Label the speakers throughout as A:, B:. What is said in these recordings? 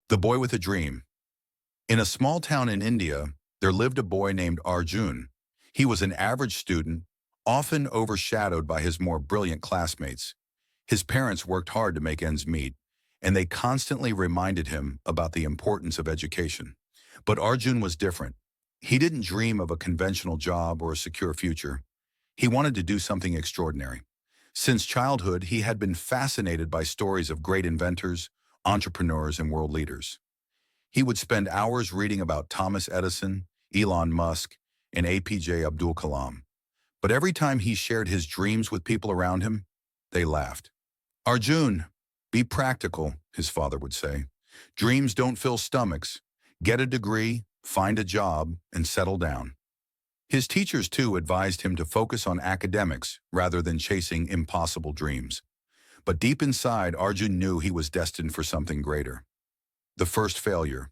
A: The Boy with a Dream. In a small town in India, there lived a boy named Arjun. He was an average student, often overshadowed by his more brilliant classmates. His parents worked hard to make ends meet, and they constantly reminded him about the importance of education. But Arjun was different. He didn't dream of a conventional job or a secure future. He wanted to do something extraordinary. Since childhood, he had been fascinated by stories of great inventors, entrepreneurs, and world leaders. He would spend hours reading about Thomas Edison, Elon Musk, and APJ Abdul Kalam. But every time he shared his dreams with people around him, they laughed. Arjun, be practical, his father would say. Dreams don't fill stomachs. Get a degree, find a job, and settle down. His teachers, too, advised him to focus on academics rather than chasing impossible dreams. But deep inside, Arjun knew he was destined for something greater. The first failure.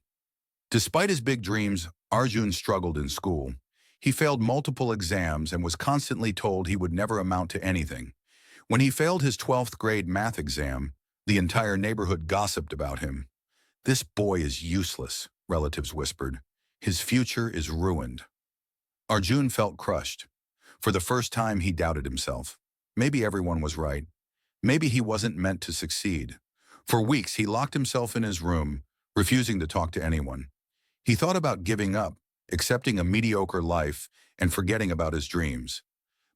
A: Despite his big dreams, Arjun struggled in school. He failed multiple exams and was constantly told he would never amount to anything. When he failed his 12th grade math exam, the entire neighborhood gossiped about him. "This boy is useless," relatives whispered. "His future is ruined." Arjun felt crushed. For the first time, he doubted himself. Maybe everyone was right. Maybe he wasn't meant to succeed. For weeks, he locked himself in his room, refusing to talk to anyone. He thought about giving up, accepting a mediocre life, and forgetting about his dreams.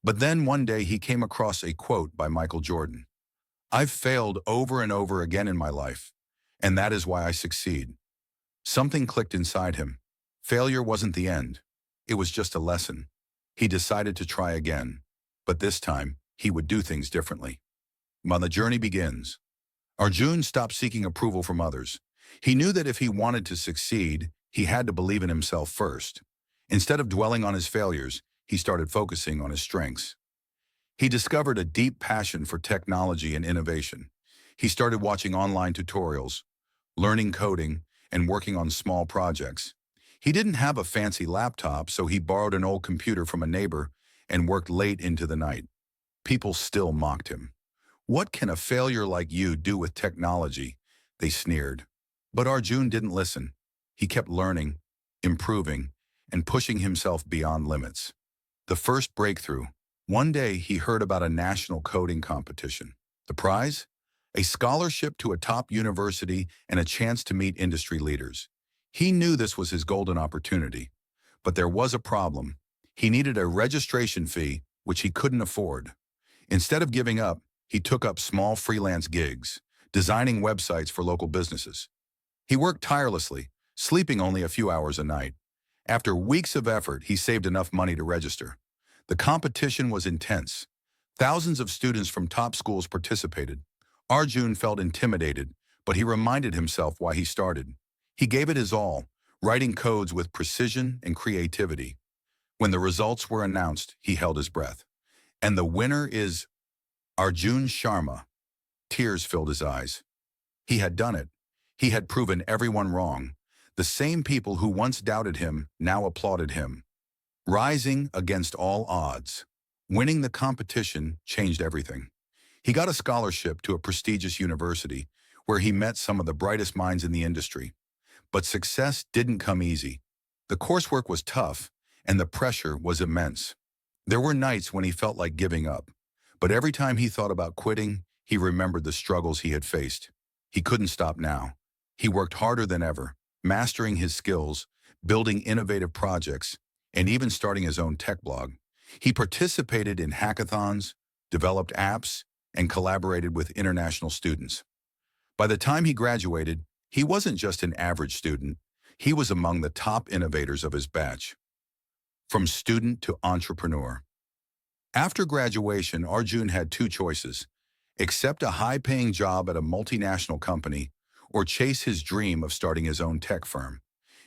A: But then one day he came across a quote by Michael Jordan. "I've failed over and over again in my life, and that is why I succeed." Something clicked inside him. Failure wasn't the end. It was just a lesson. He decided to try again, but this time he would do things differently. When the journey begins, Arjun stopped seeking approval from others. He knew that if he wanted to succeed, he had to believe in himself first. Instead of dwelling on his failures, he started focusing on his strengths. He discovered a deep passion for technology and innovation. He started watching online tutorials, learning coding, and working on small projects. He didn't have a fancy laptop, so he borrowed an old computer from a neighbor and worked late into the night. People still mocked him. "What can a failure like you do with technology?" they sneered. But Arjun didn't listen. He kept learning, improving, and pushing himself beyond limits. The first breakthrough. One day he heard about a national coding competition. The prize? A scholarship to a top university and a chance to meet industry leaders. He knew this was his golden opportunity. But there was a problem. He needed a registration fee, which he couldn't afford. Instead of giving up, he took up small freelance gigs, designing websites for local businesses. He worked tirelessly, sleeping only a few hours a night. After weeks of effort, he saved enough money to register. The competition was intense. Thousands of students from top schools participated. Arjun felt intimidated, but he reminded himself why he started. He gave it his all, writing codes with precision and creativity. When the results were announced, he held his breath. And the winner is Arjun Sharma. Tears filled his eyes. He had done it. He had proven everyone wrong. The same people who once doubted him now applauded him. Rising against all odds. Winning the competition changed everything. He got a scholarship to a prestigious university where he met some of the brightest minds in the industry. But success didn't come easy. The coursework was tough, and the pressure was immense. There were nights when he felt like giving up. But every time he thought about quitting, he remembered the struggles he had faced. He couldn't stop now. He worked harder than ever, mastering his skills, building innovative projects, and even starting his own tech blog. He participated in hackathons, developed apps, and collaborated with international students. By the time he graduated, he wasn't just an average student. He was among the top innovators of his batch. From student to entrepreneur. After graduation, Arjun had two choices: accept a high-paying job at a multinational company or chase his dream of starting his own tech firm.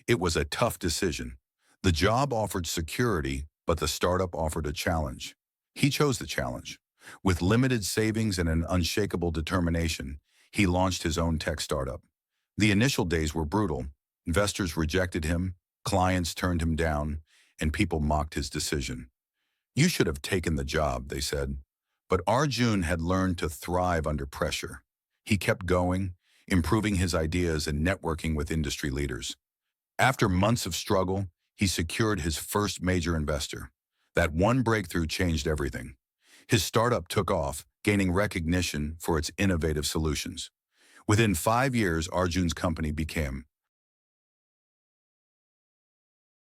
A: It was a tough decision. The job offered security, but the startup offered a challenge. He chose the challenge. With limited savings and an unshakable determination, he launched his own tech startup. The initial days were brutal. Investors rejected him, clients turned him down, and people mocked his decision. "You should have taken the job," they said. But Arjun had learned to thrive under pressure. He kept going, improving his ideas and networking with industry leaders. After months of struggle, he secured his first major investor. That one breakthrough changed everything. His startup took off, gaining recognition for its innovative solutions. Within 5 years, Arjun's company became